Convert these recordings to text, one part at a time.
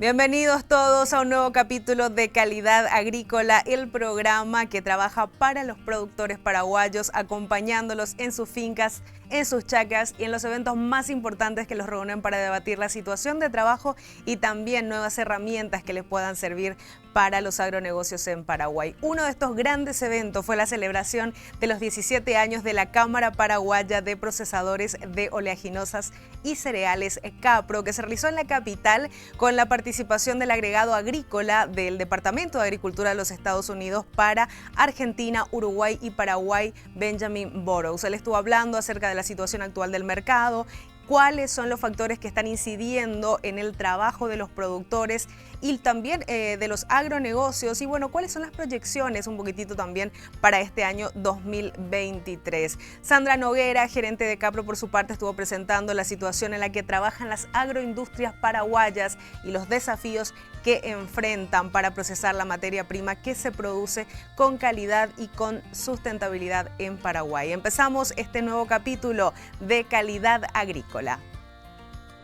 Bienvenidos todos a un nuevo capítulo de Calidad Agrícola, el programa que trabaja para los productores paraguayos, acompañándolos en sus fincas, en sus chacras y en los eventos más importantes que los reúnen para debatir la situación de trabajo y también nuevas herramientas que les puedan servir para los agronegocios en Paraguay. Uno de estos grandes eventos fue la celebración de los 17 años de la Cámara Paraguaya de Procesadores de Oleaginosas y Cereales, CAPRO, que se realizó en la capital con la participación del agregado agrícola del Departamento de Agricultura de los Estados Unidos para Argentina, Uruguay y Paraguay, Benjamin Burrows. Él estuvo hablando acerca de la situación actual del mercado, cuáles son los factores que están incidiendo en el trabajo de los productores y también de los agronegocios y bueno, cuáles son las proyecciones un poquitito también para este año 2023. Sandra Noguera, gerente de CAPRO, por su parte estuvo presentando la situación en la que trabajan las agroindustrias paraguayas y los desafíos que enfrentan para procesar la materia prima que se produce con calidad y con sustentabilidad en Paraguay. Empezamos este nuevo capítulo de Calidad Agrícola.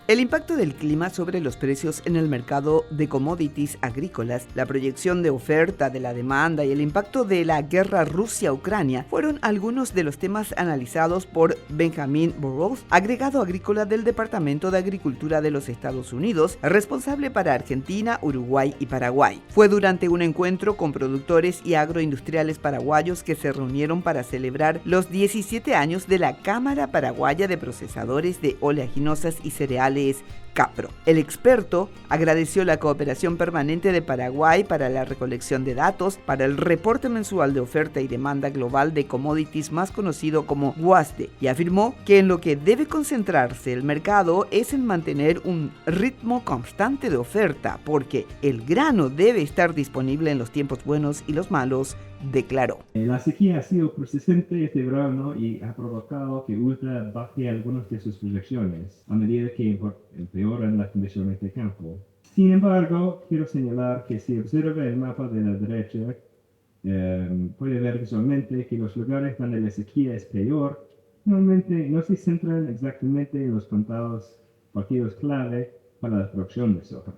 El impacto del clima sobre los precios en el mercado de commodities agrícolas, la proyección de oferta de la demanda y el impacto de la guerra Rusia-Ucrania fueron algunos de los temas analizados por Benjamin Burrows, agregado agrícola del Departamento de Agricultura de los Estados Unidos, responsable para Argentina, Uruguay y Paraguay. Fue durante un encuentro con productores y agroindustriales paraguayos que se reunieron para celebrar los 17 años de la Cámara Paraguaya de Procesadores de Oleaginosas y Cereales, CAPRO. El experto agradeció la cooperación permanente de Paraguay para la recolección de datos para el reporte mensual de oferta y demanda global de commodities más conocido como WASDE y afirmó que en lo que debe concentrarse el mercado es en mantener un ritmo constante de oferta porque el grano debe estar disponible en los tiempos buenos y los malos, declaró. La sequía ha sido persistente este verano y ha provocado que Ultra baje algunas de sus proyecciones a medida que empeoran las condiciones de campo. Sin embargo, quiero señalar que si observa el mapa de la derecha, puede ver visualmente que los lugares donde la sequía es peor normalmente no se centran exactamente en los partidos clave para la producción de soja.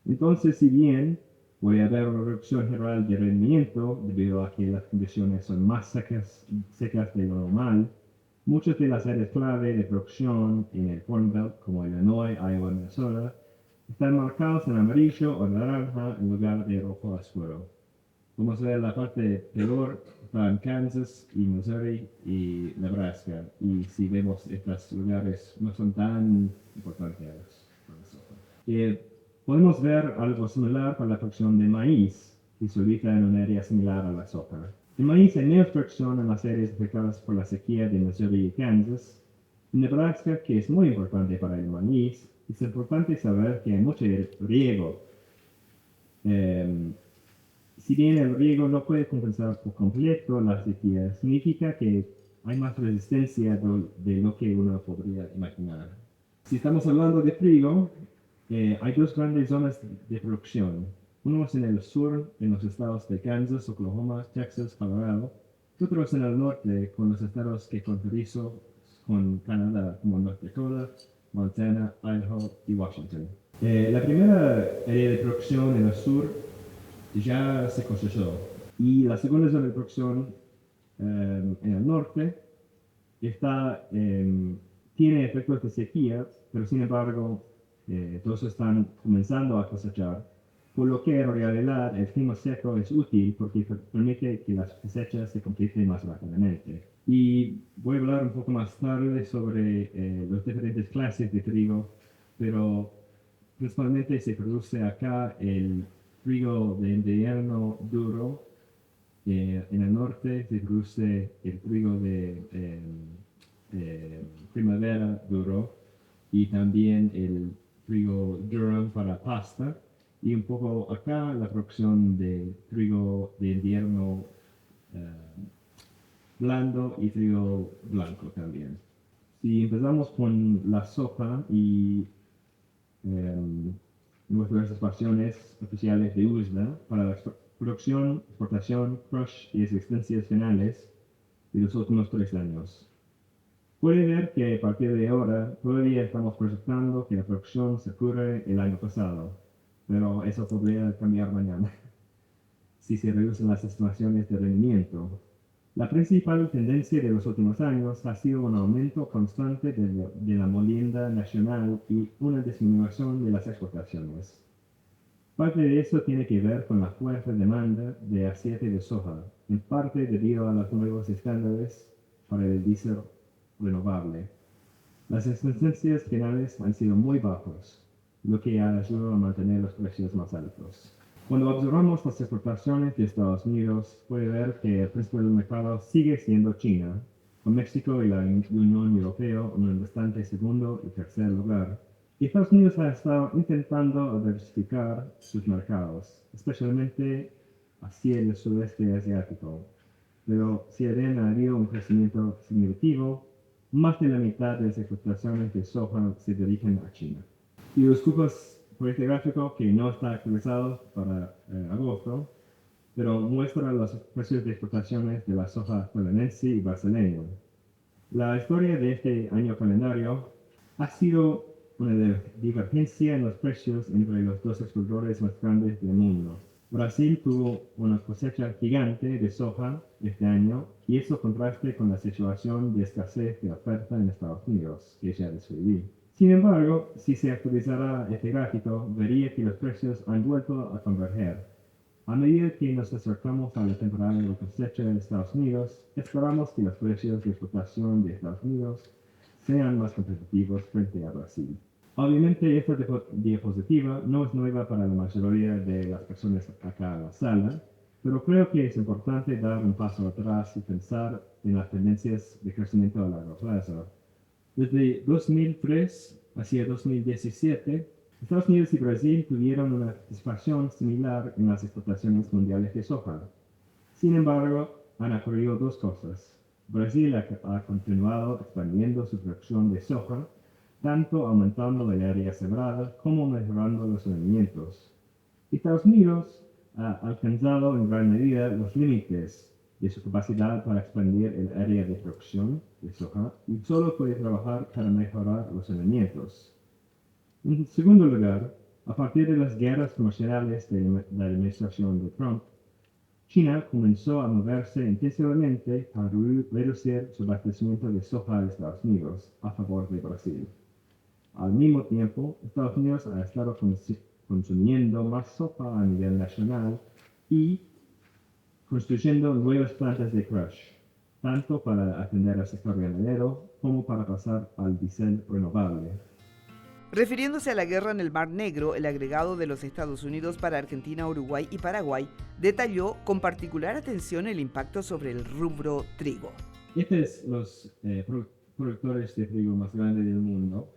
Entonces, si bien puede haber una reducción general de rendimiento debido a que las condiciones son más secas de lo normal, muchas de las áreas clave de producción en el Corn Belt, como Illinois, Iowa y Minnesota, están marcados en amarillo o naranja en lugar de rojo oscuro. Como se ve, la parte peor está en Kansas y Missouri y Nebraska. Y si vemos estos lugares no son tan importantes. Podemos ver algo similar para la producción de maíz, que se ubica en un área similar a la soja. El maíz hay menos producción en las áreas afectadas por la sequía de Missouri y Kansas. En Nebraska, que es muy importante para el maíz, es importante saber que hay mucho riego. Si bien el riego no puede compensar por completo la sequía, significa que hay más resistencia de lo que uno podría imaginar. Si estamos hablando de trigo, hay dos grandes zonas de producción. Uno es en el sur, en los estados de Kansas, Oklahoma, Texas, Colorado. Y otro es en el norte, con los estados que fronterizo con Canadá, como North Dakota, Montana, Idaho y Washington. La primera área de producción en el sur ya se cosechó. Y la segunda zona de producción en el norte tiene efectos de sequía, pero sin embargo todos están comenzando a cosechar, por lo que en realidad el clima seco es útil porque permite que las cosechas se completen más rápidamente. Y voy a hablar un poco más tarde sobre las diferentes clases de trigo, pero principalmente se produce acá el trigo de invierno duro. En el norte se produce el trigo de primavera duro y también el trigo durum para pasta, y un poco acá la producción de trigo de invierno blando y trigo blanco también. Si empezamos con la soja y nuestras estaciones oficiales de USDA para la producción, exportación, crush y existencias finales de los últimos 3 años. Puede ver que a partir de ahora todavía estamos proyectando que la producción se cure el año pasado. pero eso podría cambiar mañana si se reducen las estimaciones de rendimiento. La principal tendencia de los últimos años ha sido un aumento constante de la molienda nacional y una disminución de las exportaciones. Parte de eso tiene que ver con la fuerte demanda de aceite de soja, en parte debido a los nuevos estándares para el diésel renovable. Las existencias finales han sido muy bajas, lo que ha ayudado a mantener los precios más altos. Cuando observamos las exportaciones de Estados Unidos, puede ver que el principal mercado sigue siendo China, con México y la Unión Europea en un restante segundo y tercer lugar. Y Estados Unidos ha estado intentando diversificar sus mercados, especialmente hacia el sudeste asiático. Pero si bien ha habido un crecimiento significativo, más de la mitad de las exportaciones de soja se dirigen a China. Y los cupos por este gráfico, que no está actualizado para agosto, pero muestra los precios de exportaciones de la soja estadounidense y brasileña. La historia de este año calendario ha sido una divergencia en los precios entre los dos exportadores más grandes del mundo. Brasil tuvo una cosecha gigante de soja este año y eso contraste con la situación de escasez de oferta en Estados Unidos, que ya describí. Sin embargo, si se actualizara este gráfico, vería que los precios han vuelto a converger. A medida que nos acercamos a la temporada de cosecha en Estados Unidos, esperamos que los precios de exportación de Estados Unidos sean más competitivos frente a Brasil. Obviamente, esta diapositiva no es nueva para la mayoría de las personas acá en la sala, pero creo que es importante dar un paso atrás y pensar en las tendencias de crecimiento a largo plazo. Desde 2003 hacia 2017, Estados Unidos y Brasil tuvieron una participación similar en las exportaciones mundiales de soja. Sin embargo, han ocurrido dos cosas. Brasil ha continuado expandiendo su producción de soja, tanto aumentando el área sembrada como mejorando los rendimientos. Estados Unidos ha alcanzado en gran medida los límites de su capacidad para expandir el área de producción de soja y solo puede trabajar para mejorar los rendimientos. En segundo lugar, a partir de las guerras comerciales de la administración de Trump, China comenzó a moverse intensivamente para reducir su abastecimiento de soja a Estados Unidos a favor de Brasil. Al mismo tiempo, Estados Unidos ha estado consumiendo más soja a nivel nacional y construyendo nuevas plantas de crush, tanto para atender al sector ganadero como para pasar al diésel renovable. Refiriéndose a la guerra en el Mar Negro, el agregado de los Estados Unidos para Argentina, Uruguay y Paraguay detalló con particular atención el impacto sobre el rubro trigo. Estos son los productores de trigo más grandes del mundo.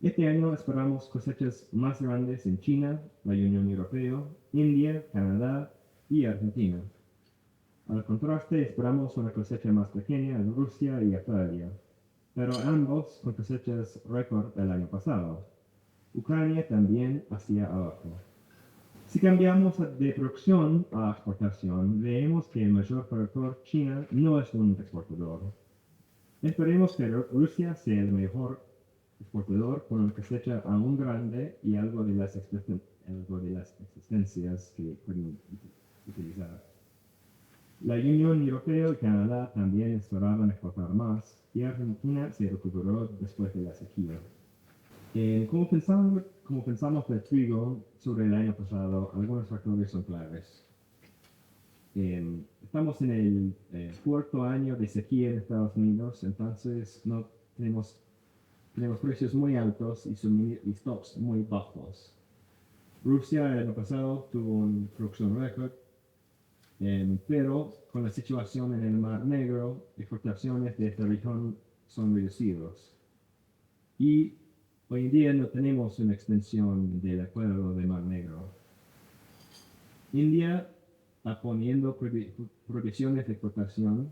Este año esperamos cosechas más grandes en China, la Unión Europea, India, Canadá y Argentina. Al contraste, esperamos una cosecha más pequeña en Rusia y Australia, pero ambos con cosechas récord el año pasado. Ucrania también hacia abajo. Si cambiamos de producción a exportación, vemos que el mayor productor, China, no es un exportador. Esperemos que Rusia sea el mejor exportador con una cosecha aún grande y algo de las existencias que pueden utilizar. La Unión Europea y Canadá también esperaban exportar más y Argentina se recuperó después de la sequía. Como pensamos del trigo sobre el año pasado, algunos factores son claves. Estamos en el cuarto año de sequía en Estados Unidos, entonces no tenemos precios muy altos y stocks muy bajos. Rusia el año pasado tuvo una producción récord, pero con la situación en el Mar Negro, exportaciones de esta región son reducidas. Y hoy en día no tenemos una extensión del acuerdo de Mar Negro. India está poniendo prohibiciones de exportación.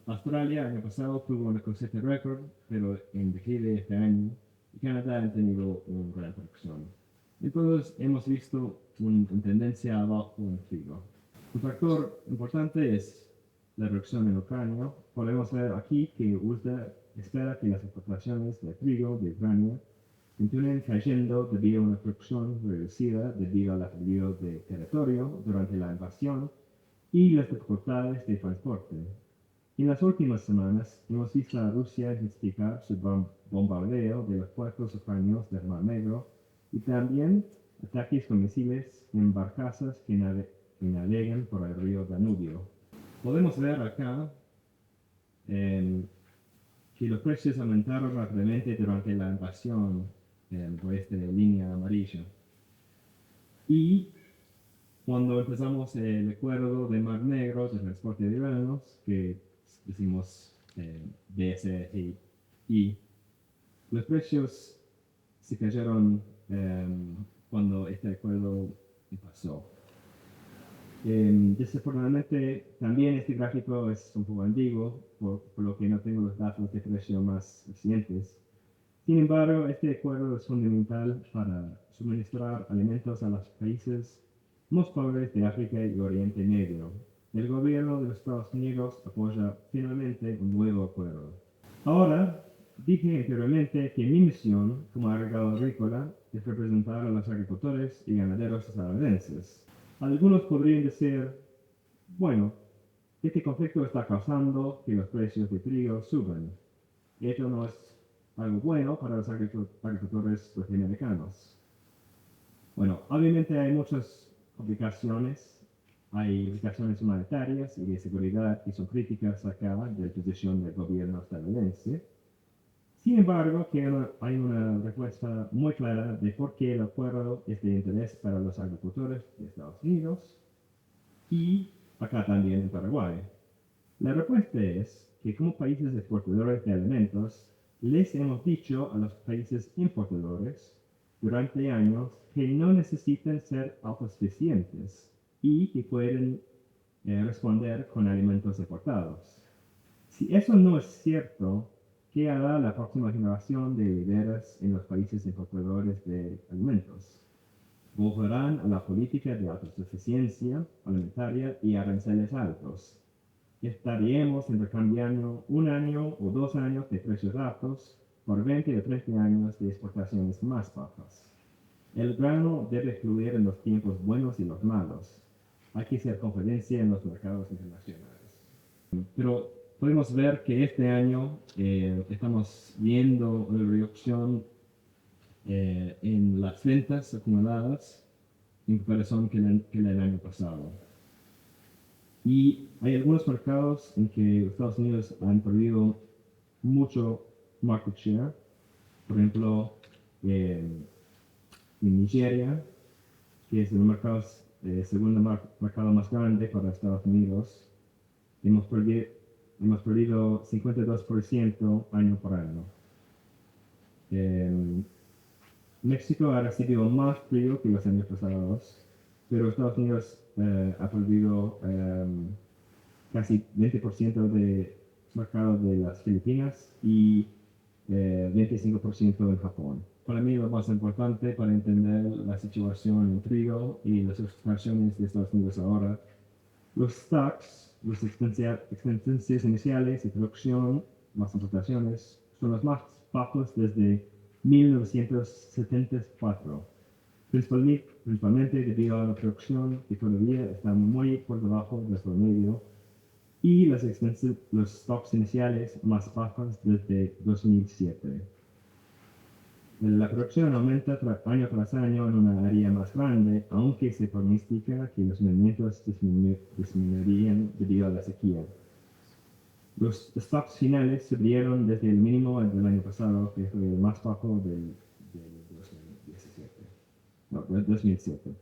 Australia el año pasado tuvo una cosecha récord, pero en declive este año. Y Canadá ha tenido una gran producción. Entonces hemos visto una tendencia abajo en trigo. Un factor importante es la reducción en Ucrania. Podemos ver aquí que USA espera que las exportaciones de trigo de Ucrania continúan cayendo debido a una producción reducida debido al pérdida de territorio durante la invasión y las dificultades de transporte. En las últimas semanas hemos visto a Rusia intensificar su bombardeo de los puertos ucranianos del Mar Negro y también ataques con misiles en barcazas que navegan por el río Danubio. Podemos ver acá que los precios aumentaron rápidamente durante la invasión por esta línea amarilla. Y cuando empezamos el acuerdo de Mar Negro de transporte de granos, que decimos BSGI, los precios se cayeron cuando este acuerdo pasó. Desafortunadamente, también este gráfico es un poco antiguo, por lo que no tengo los datos de precio más recientes. Sin embargo, este acuerdo es fundamental para suministrar alimentos a los países más pobres de África y Oriente Medio. El gobierno de los Estados Unidos apoya finalmente un nuevo acuerdo. Ahora, dije anteriormente que mi misión como agregado agrícola es representar a los agricultores y ganaderos estadounidenses. Algunos podrían decir, bueno, este conflicto está causando que los precios de trigo suban. Esto no es algo bueno para los agricultores norteamericanos. Bueno, obviamente hay muchas complicaciones. Hay implicaciones humanitarias y de seguridad que son críticas acá de la posición del gobierno estadounidense. Sin embargo, hay una respuesta muy clara de por qué el acuerdo es de interés para los agricultores de Estados Unidos y acá también en Paraguay. La respuesta es que como países exportadores de alimentos, les hemos dicho a los países importadores durante años que no necesitan ser autosuficientes y que pueden responder con alimentos importados. Si eso no es cierto, ¿qué hará la próxima generación de líderes en los países importadores de alimentos? Volverán a la política de autosuficiencia alimentaria y aranceles altos. Estaríamos intercambiando un año o 2 años de precios altos por 20 o 30 años de exportaciones más bajas. El grano debe fluir en los tiempos buenos y los malos. Hay que hacer competencia en los mercados internacionales. Pero podemos ver que este año estamos viendo una reducción en las ventas acumuladas en comparación que el año pasado. Y hay algunos mercados en que Estados Unidos han perdido mucho market share. Por ejemplo, en Nigeria, que es el segundo mercado más grande para Estados Unidos, hemos perdido 52% año por año. México ha recibido más frío que los años pasados, pero Estados Unidos ha perdido casi 20% de mercado de las Filipinas y 25% en Japón. Para mí lo más importante para entender la situación en trigo y las exportaciones de Estados Unidos ahora, los stocks, las existencias iniciales y producción, las importaciones, son los más bajos desde 1974, principalmente debido a la producción que todavía está muy por debajo del promedio y los stocks iniciales más bajos desde 2007. La producción aumenta año tras año en una área más grande, aunque se pronostica que los rendimientos disminuirían debido a la sequía. Los stocks finales subieron desde el mínimo del año pasado, que fue el más bajo del 2007.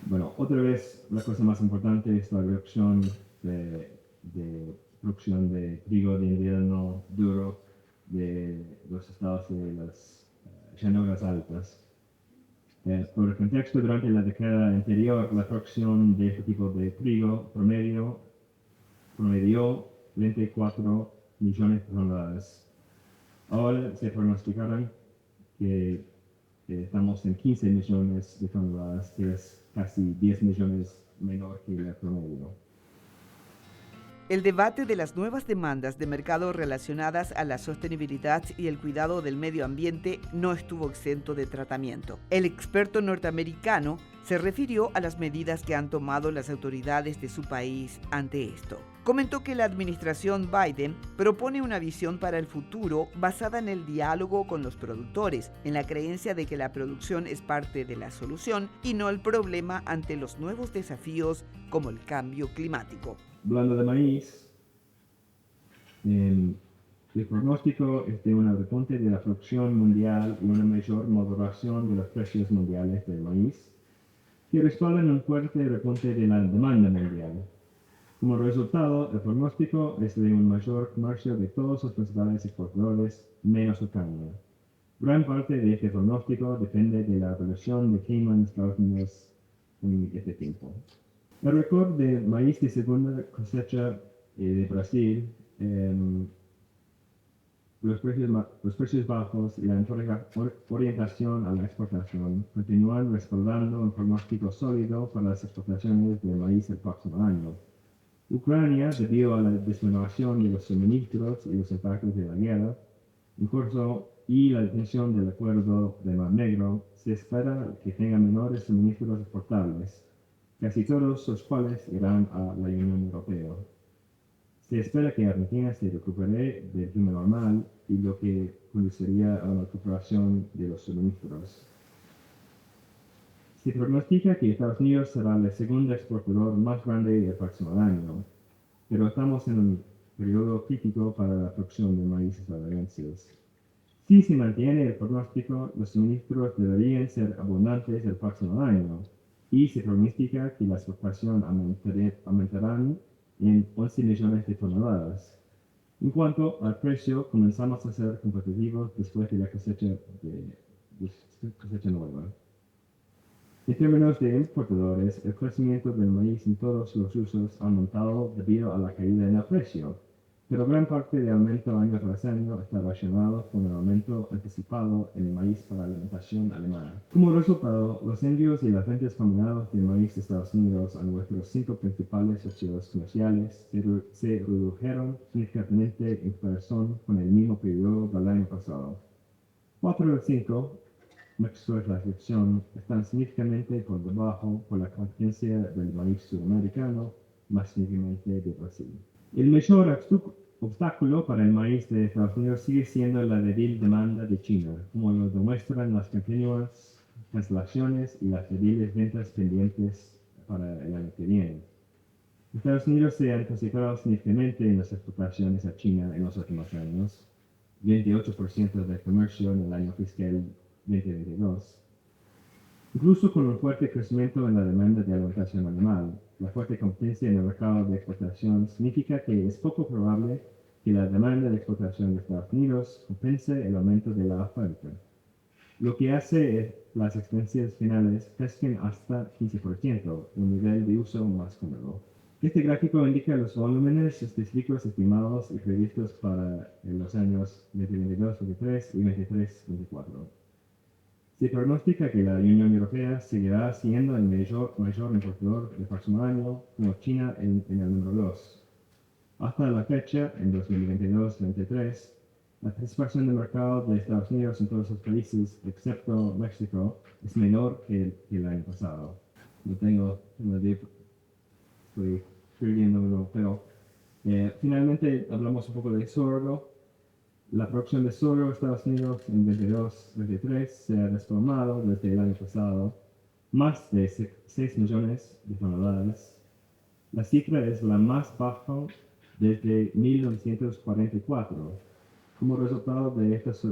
Bueno, otra vez la cosa más importante es la reducción de producción de trigo de invierno duro de los estados de las llanuras altas. Por el contexto, durante la década anterior, la producción de este tipo de trigo promedió 24 millones de toneladas. Ahora se pronosticaron que estamos en 15 millones de toneladas, que es casi 10 millones menor que el promedio. El debate de las nuevas demandas de mercado relacionadas a la sostenibilidad y el cuidado del medio ambiente no estuvo exento de tratamiento. El experto norteamericano se refirió a las medidas que han tomado las autoridades de su país ante esto. Comentó que la administración Biden propone una visión para el futuro basada en el diálogo con los productores, en la creencia de que la producción es parte de la solución y no el problema ante los nuevos desafíos como el cambio climático. Hablando de maíz, el pronóstico es de un repunte de la producción mundial y una mayor moderación de los precios mundiales del maíz, que respaldan un fuerte repunte de la demanda mundial. Como resultado, el pronóstico es de un mayor comercio de todos los principales exportadores, menos Ucrania. Gran parte de este pronóstico depende de la evolución del clima en Estados Unidos en este tiempo. El récord de maíz de segunda cosecha de Brasil, los precios bajos y la orientación a la exportación continúan respaldando un pronóstico sólido para las exportaciones de maíz el próximo año. Ucrania, debido a la disminución de los suministros y los impactos de la guerra en curso y la detención del acuerdo de Mar Negro, se espera que tenga menores suministros exportables, casi todos los cuales irán a la Unión Europea. Se espera que Argentina se recupere del clima normal y lo que conduciría a una recuperación de los suministros. Se pronostica que Estados Unidos será el segundo exportador más grande del próximo año, pero estamos en un periodo crítico para la producción de maíz estadounidenses. Si se mantiene el pronóstico, los suministros deberían ser abundantes el próximo año, y se pronostica que la exportación aumentarán en 11 millones de toneladas. En cuanto al precio, comenzamos a ser competitivos después de la cosecha nueva. En términos de importadores, el crecimiento del maíz en todos los usos ha aumentado debido a la caída en el precio, pero gran parte del aumento año tras año está relacionado con el aumento anticipado en el maíz para alimentación alemana. Como resultado, los envíos y las ventas combinadas de maíz de Estados Unidos a nuestros 5 principales socios comerciales se redujeron significativamente en comparación con el mismo periodo del año pasado. 4 de los 5, México es la excepción, están significativamente por debajo por la competencia del maíz sudamericano, más significativamente de Brasil. El mayor obstáculo para el maíz de Estados Unidos sigue siendo la débil demanda de China, como lo demuestran las continuas cancelaciones y las débiles ventas pendientes para el año que viene. Estados Unidos se ha concentrado significativamente en las exportaciones a China en los últimos años, 28% del comercio en el año fiscal 2022. Incluso con un fuerte crecimiento en la demanda de alimentación animal, la fuerte competencia en el mercado de exportación significa que es poco probable que la demanda de exportación de Estados Unidos compense el aumento de la oferta, lo que hace las expensión finales crezcan hasta 15%, un nivel de uso más cómodo. Este gráfico indica los volúmenes específicos estimados y previstos para los años 2022-23 y 23-24. Se pronostica que la Unión Europea seguirá siendo el mayor importador del próximo año, como China en el número 2. Hasta la fecha, en 2022-23, la participación del mercado de Estados Unidos en todos los países, excepto México, es menor que el año pasado. No tengo estoy escribiendo, pero finalmente hablamos un poco de sorgo. La producción de sorgo en Estados Unidos en 22-23 se ha desplomado desde el año pasado, más de 6 millones de toneladas. La cifra es la más baja desde 1944. Como resultado de estos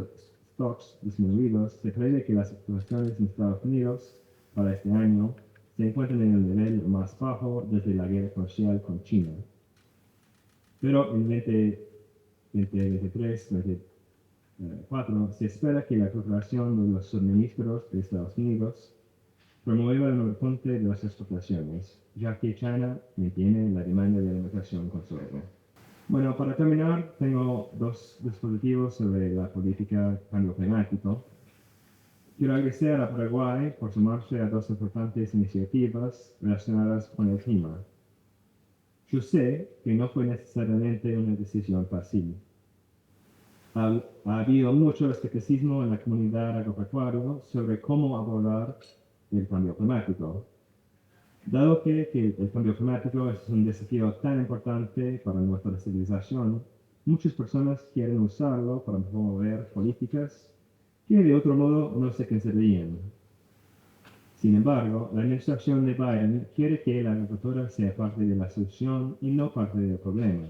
stocks disminuidos, se prevé que las exportaciones en Estados Unidos para este año se encuentran en el nivel más bajo desde la guerra comercial con China. Pero en 2023-2024 se espera que la recuperación de los suministros de Estados Unidos promueva el repunte de las exportaciones, ya que China mantiene la demanda de alimentación con sorgo. Bueno, para terminar, tengo dos dispositivos sobre la política cambio climático. Quiero agradecer a Paraguay por sumarse a dos importantes iniciativas relacionadas con el clima. Yo sé que no fue necesariamente una decisión fácil. Ha habido mucho escepticismo en la comunidad agropecuaria sobre cómo abordar el cambio climático. Dado que el cambio climático es un desafío tan importante para nuestra civilización, muchas personas quieren usarlo para promover políticas que de otro modo no se considerarían. Sin embargo, la administración de Biden quiere que la agricultura sea parte de la solución y no parte del problema.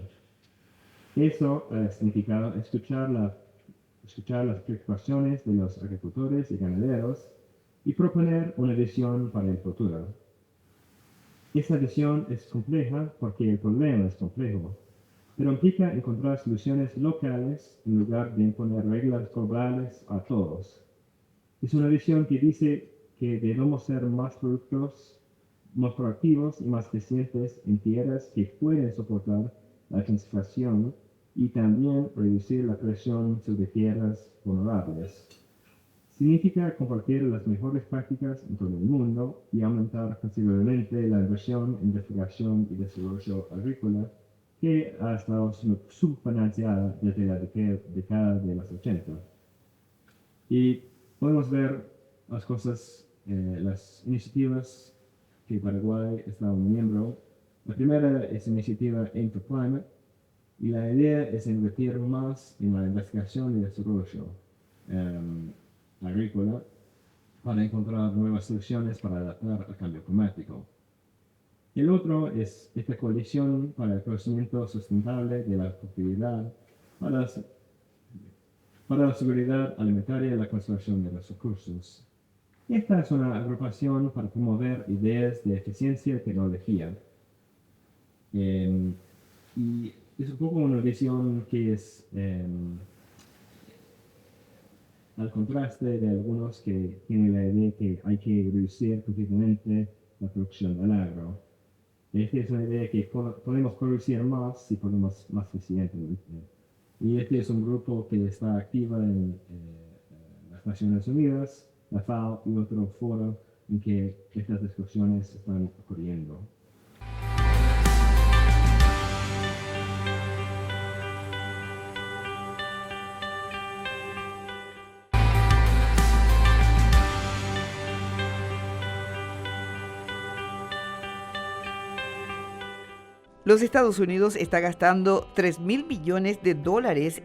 Eso ha significado escuchar las preocupaciones de los agricultores y ganaderos y proponer una visión para el futuro. Esa visión es compleja porque el problema es complejo, pero implica encontrar soluciones locales en lugar de imponer reglas globales a todos. Es una visión que dice que debemos ser más proactivos y más eficientes en tierras que pueden soportar la intensificación y también reducir la presión sobre tierras vulnerables. Significa compartir las mejores prácticas en todo el mundo y aumentar considerablemente la inversión en investigación y desarrollo agrícola que ha estado subfinanciada desde la década de los 80. Y podemos ver las cosas, las iniciativas que Paraguay está un miembro. La primera es la iniciativa Aim for Climate, y la idea es invertir más en la investigación y desarrollo agrícola para encontrar nuevas soluciones para adaptar al cambio climático. El otro es esta coalición para el crecimiento sustentable de la productividad para la seguridad alimentaria y la conservación de los recursos. Esta es una agrupación para promover ideas de eficiencia y tecnología. Y es un poco una visión que es al contraste de algunos que tienen la idea que hay que reducir completamente la producción del agro. Esta es una idea que podemos producir más si podemos más eficientemente. Y este es un grupo que está activo en las Naciones Unidas, la FAO y otro foro en que estas discusiones están ocurriendo. Los Estados Unidos está gastando $3.000 billones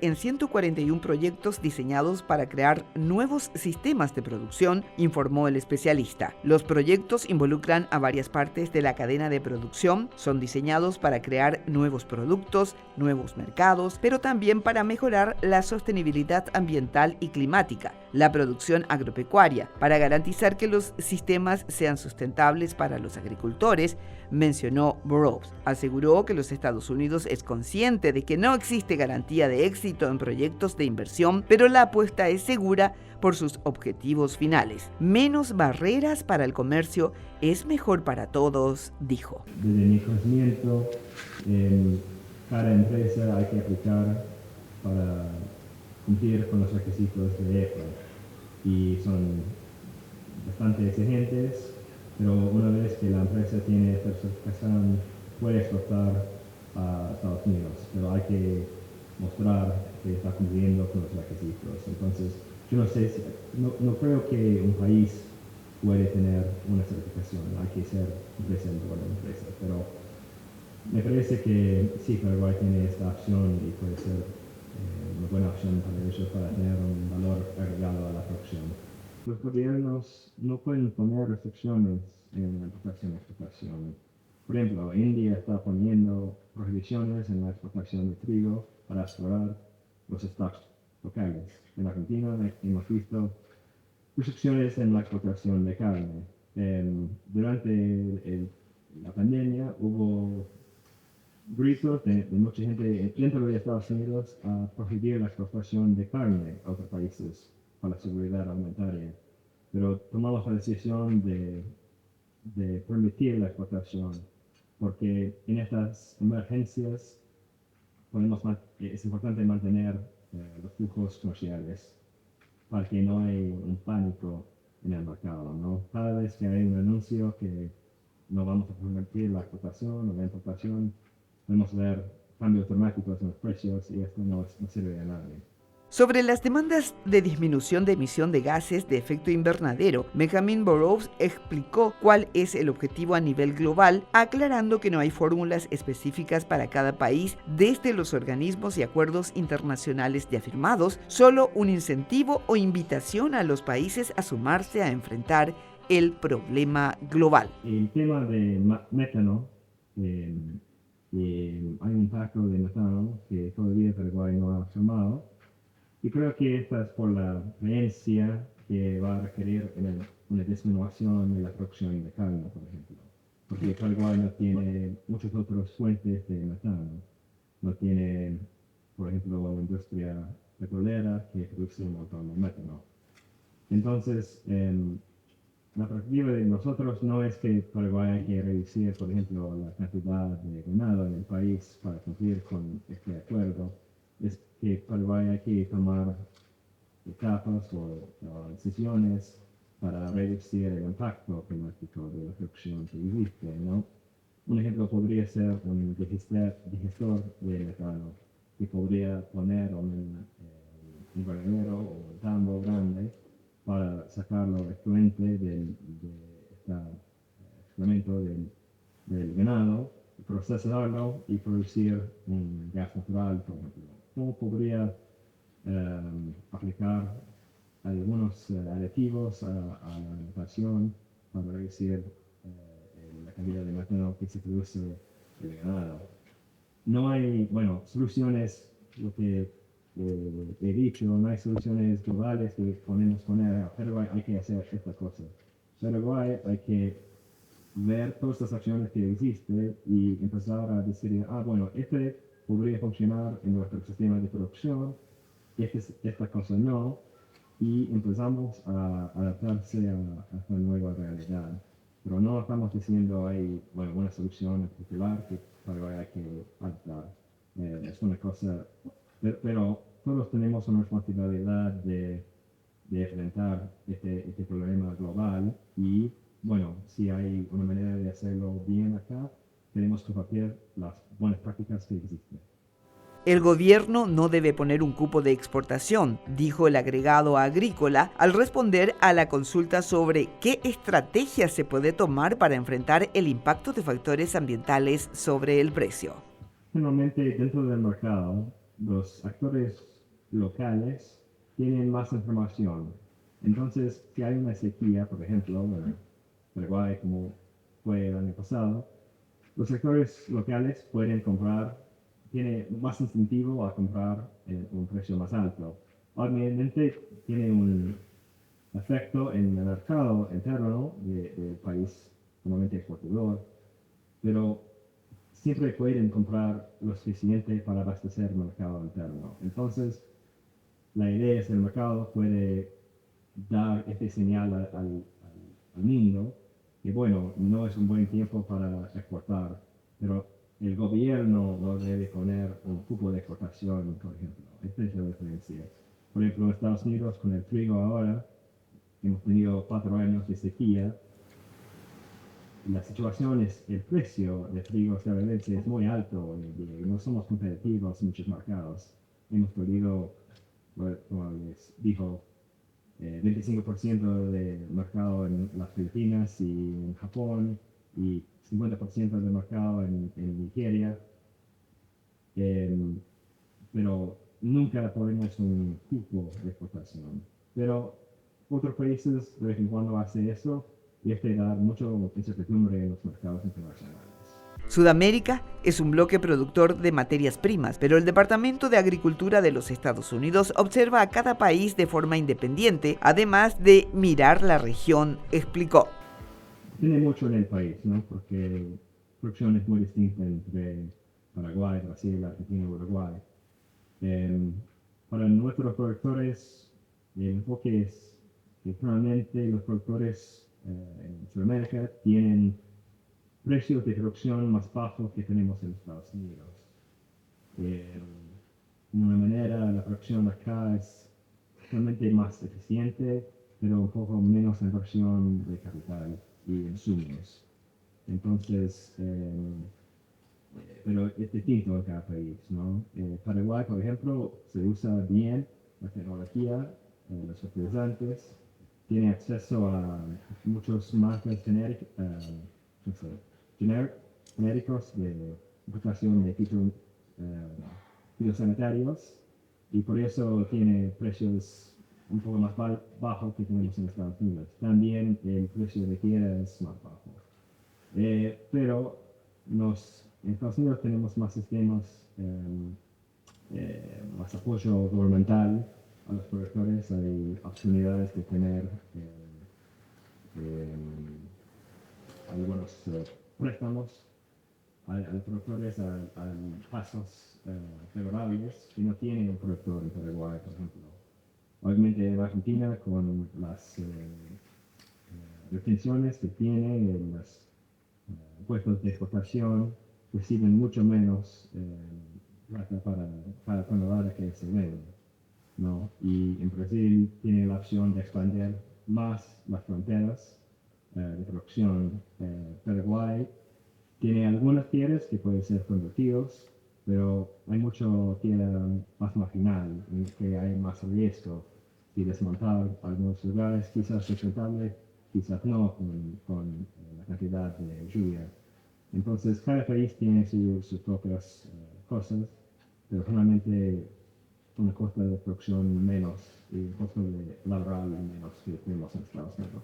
en 141 proyectos diseñados para crear nuevos sistemas de producción, informó el especialista. Los proyectos involucran a varias partes de la cadena de producción, son diseñados para crear nuevos productos, nuevos mercados, pero también para mejorar la sostenibilidad ambiental y climática, la producción agropecuaria, para garantizar que los sistemas sean sustentables para los agricultores, mencionó Burroughs. Aseguró que los Estados Unidos es consciente de que no existe garantía de éxito en proyectos de inversión, pero la apuesta es segura por sus objetivos finales. Menos barreras para el comercio es mejor para todos, dijo. Desde mi conocimiento, cada empresa hay que aplicar para cumplir con los requisitos de EPA y son bastante exigentes, pero una vez que la empresa tiene esta certificación puede exportar a Estados Unidos, pero hay que mostrar que está cumpliendo con los requisitos. Entonces, yo no creo que un país puede tener una certificación, hay que ser empresa en toda la empresa, pero me parece que sí, Paraguay tiene esta opción y puede ser una buena opción para ellos para tener un valor agregado a la producción. Los gobiernos no pueden poner restricciones en la importación y exportación. Por ejemplo, India está poniendo prohibiciones en la exportación de trigo para asegurar los stocks locales. En Argentina hemos visto restricciones en la exportación de carne. Durante la pandemia hubo gritos de mucha gente dentro de Estados Unidos a prohibir la exportación de carne a otros países para la seguridad alimentaria. Pero tomamos la decisión de permitir la exportación porque en estas emergencias es importante mantener los flujos comerciales para que no haya un pánico en el mercado, ¿no? Cada vez que hay un anuncio que no vamos a permitir la exportación o la importación, podemos ver cambios dramáticos en los precios y esto no sirve a nadie. Sobre las demandas de disminución de emisión de gases de efecto invernadero, Benjamin Burrows explicó cuál es el objetivo a nivel global, aclarando que no hay fórmulas específicas para cada país desde los organismos y acuerdos internacionales ya firmados, solo un incentivo o invitación a los países a sumarse a enfrentar el problema global. El tema de metano, hay un pacto de metano que todavía Paraguay no ha firmado. Y creo que esta es por la creencia que va a requerir una disminución de la producción de carne, por ejemplo. Porque Paraguay no tiene muchas otras fuentes de metano. No tiene, por ejemplo, industria petrolera que produce un montón de metano. Entonces, la perspectiva de nosotros no es que Paraguay hay que reducir, por ejemplo, la cantidad de ganado en el país para cumplir con este acuerdo. Es que Paraguay hay que tomar etapas o decisiones para reducir el impacto climático de la producción que existe, ¿no? Un ejemplo podría ser un digestor de metano que podría poner en un invernadero o un tambo grande para sacar los excrementes de este excremento del ganado, procesarlo y producir un gas natural, por ejemplo. ¿Cómo podría aplicar algunos aditivos a la alimentación para reducir la cantidad de metano que se produce del ganado? No hay, bueno, soluciones, lo que he dicho, no hay soluciones globales que podemos poner, pero hay que hacer esta cosa. Pero hay que ver todas las acciones que existen y empezar a decir, bueno, este podría funcionar en nuestro sistema de producción, esta cosa no, y empezamos a adaptarse a esta nueva realidad. Pero no estamos diciendo hay una solución en particular que hay que adaptar. Es una cosa, pero todos tenemos una responsabilidad de enfrentar este problema global y bueno, si hay una manera de hacerlo bien acá, tenemos que compartir las buenas prácticas que existen. El gobierno no debe poner un cupo de exportación, dijo el agregado agrícola al responder a la consulta sobre qué estrategias se puede tomar para enfrentar el impacto de factores ambientales sobre el precio. Generalmente dentro del mercado, los actores locales tienen más información. Entonces, si hay una sequía, por ejemplo, en Paraguay como fue el año pasado, los actores locales pueden comprar, tiene más incentivo a comprar en un precio más alto. Obviamente tiene un efecto en el mercado interno del país, normalmente exportador, pero siempre pueden comprar lo suficiente para abastecer el mercado interno. Entonces, la idea es que el mercado puede dar esta señal al mundo que, bueno, no es un buen tiempo para exportar, pero el gobierno no debe poner un cupo de exportación, por ejemplo. Esta es la diferencia. Por ejemplo, en Estados Unidos, con el trigo ahora, hemos tenido 4 años de sequía. La situación es, el precio de trigo estadounidense es muy alto y no somos competitivos en muchos mercados. Hemos perdido, como les dijo, 25% del mercado en las Filipinas y en Japón y 50% del mercado en Nigeria. Pero nunca ponemos un cupo de exportación. Pero otros países de vez en cuando hacen eso y esto da mucho incertidumbre en los mercados internacionales. Sudamérica es un bloque productor de materias primas, pero el Departamento de Agricultura de los Estados Unidos observa a cada país de forma independiente, además de mirar la región, explicó. Tiene mucho en el país, ¿no? Porque la producción es muy distinta entre Paraguay, Brasil, Argentina y Uruguay. Para nuestros productores, el enfoque es que realmente los productores en Sudamérica tienen precios de producción más bajos que tenemos en Estados Unidos. De una manera, la producción acá es realmente más eficiente, pero un poco menos inversión de capital y insumos. Entonces, pero es distinto en cada país, ¿no? Paraguay, por ejemplo, se usa bien la tecnología, los fertilizantes, tiene acceso a muchos marcas genéricos de aplicación de fitosanitarios y por eso tiene precios un poco más bajos que tenemos en Estados Unidos. También el precio de tierra es más bajo. Pero en Estados Unidos tenemos más sistemas, más apoyo gubernamental a los productores, hay oportunidades de tener algunos préstamos a los productores a pasos favorables que no tiene un productor en Paraguay, por ejemplo. Obviamente en Argentina, con las retenciones que tiene, los puestos de exportación reciben mucho menos plata para tonelada que se vende, ¿no? Y en Brasil tiene la opción de expandir más las fronteras de producción. Paraguay tiene algunas tierras que pueden ser convertidos, pero hay mucho tierra más marginal, en que hay más riesgo de desmontar algunos lugares, quizás es rentable, quizás no, con la cantidad de lluvia. Entonces, cada país tiene sus propias cosas, pero generalmente una costa de producción menos y un costo laboral menos que tenemos en Estados Unidos.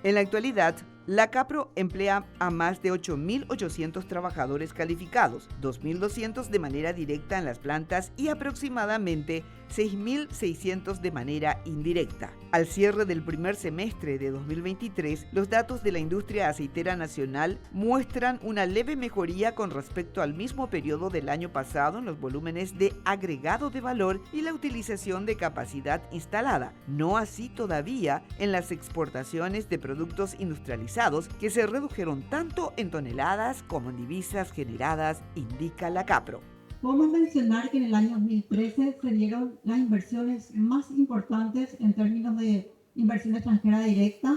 En la actualidad, la Capro emplea a más de 8.800 trabajadores calificados, 2.200 de manera directa en las plantas y aproximadamente 6.600 de manera indirecta. Al cierre del primer semestre de 2023, los datos de la industria aceitera nacional muestran una leve mejoría con respecto al mismo periodo del año pasado en los volúmenes de agregado de valor y la utilización de capacidad instalada, no así todavía en las exportaciones de productos industrializados, que se redujeron tanto en toneladas como en divisas generadas, indica la Capro. Podemos mencionar que en el año 2013 se dieron las inversiones más importantes en términos de inversión extranjera directa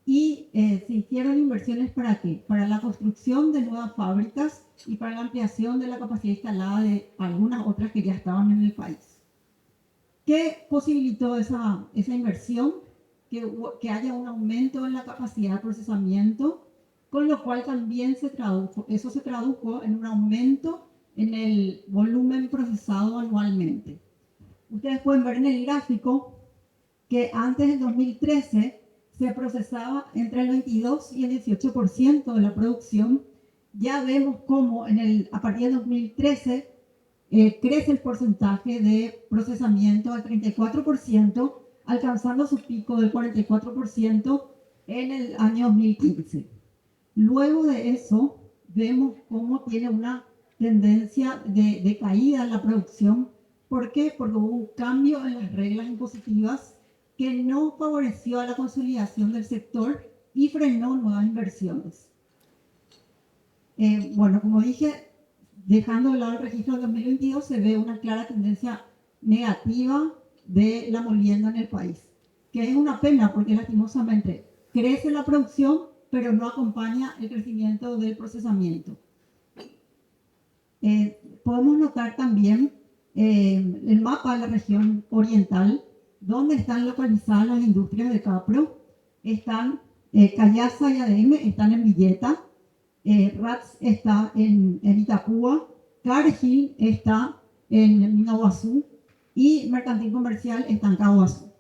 y se hicieron inversiones ¿para qué? Para la construcción de nuevas fábricas y para la ampliación de la capacidad instalada de algunas otras que ya estaban en el país. ¿Qué posibilitó esa inversión? Que haya un aumento en la capacidad de procesamiento, con lo cual también se tradujo en un aumento en el volumen procesado anualmente. Ustedes pueden ver en el gráfico que antes del 2013 se procesaba entre el 22 y el 18% de la producción. Ya vemos cómo a partir del 2013 crece el porcentaje de procesamiento al 34%, alcanzando su pico del 44% en el año 2015. Luego de eso, vemos cómo tiene una tendencia de caída en la producción. ¿Por qué? Porque hubo un cambio en las reglas impositivas que no favoreció a la consolidación del sector y frenó nuevas inversiones. Bueno, como dije, dejando de lado el registro del 2022, se ve una clara tendencia negativa de la molienda en el país, que es una pena porque lastimosamente crece la producción, pero no acompaña el crecimiento del procesamiento. Podemos notar también el mapa de la región oriental, donde están localizadas las industrias de Capro. Están Cayasa y ADM están en Villeta, RATS está en Itapúa, Cargill está en Minaguazú y Mercantil Comercial está en Caguazú.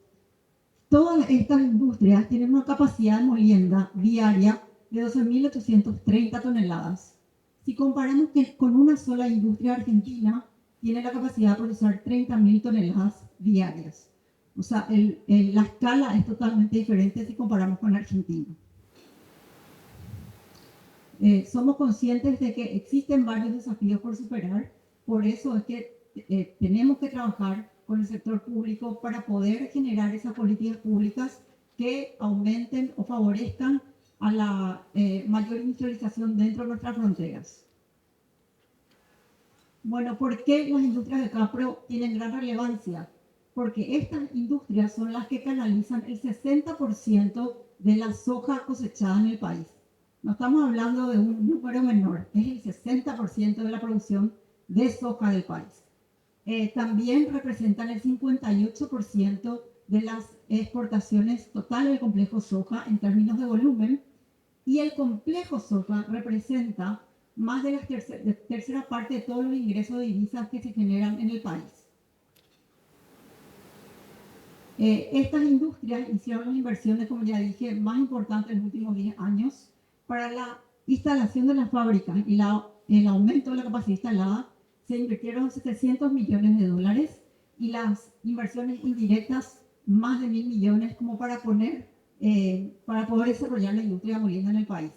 Todas estas industrias tienen una capacidad de molienda diaria de 12.830 toneladas. Si comparamos que con una sola industria argentina, tiene la capacidad de procesar 30.000 toneladas diarias. O sea, la escala es totalmente diferente si comparamos con Argentina. Somos conscientes de que existen varios desafíos por superar, por eso es que tenemos que trabajar con el sector público para poder generar esas políticas públicas que aumenten o favorezcan a la mayor industrialización dentro de nuestras fronteras. Bueno, ¿por qué las industrias de Capro tienen gran relevancia? Porque estas industrias son las que canalizan el 60% de la soja cosechada en el país. No estamos hablando de un número menor, es el 60% de la producción de soja del país. También representan el 58% de las exportaciones totales del complejo soja en términos de volumen, y el complejo soja representa más de la tercera parte de todos los ingresos de divisas que se generan en el país. Estas industrias hicieron las inversiones, como ya dije, más importantes en los últimos 10 años para la instalación de las fábricas y el aumento de la capacidad instalada. Se invirtieron 700 millones de dólares y las inversiones indirectas más de 1.000 millones como para poder desarrollar la industria molienda en el país.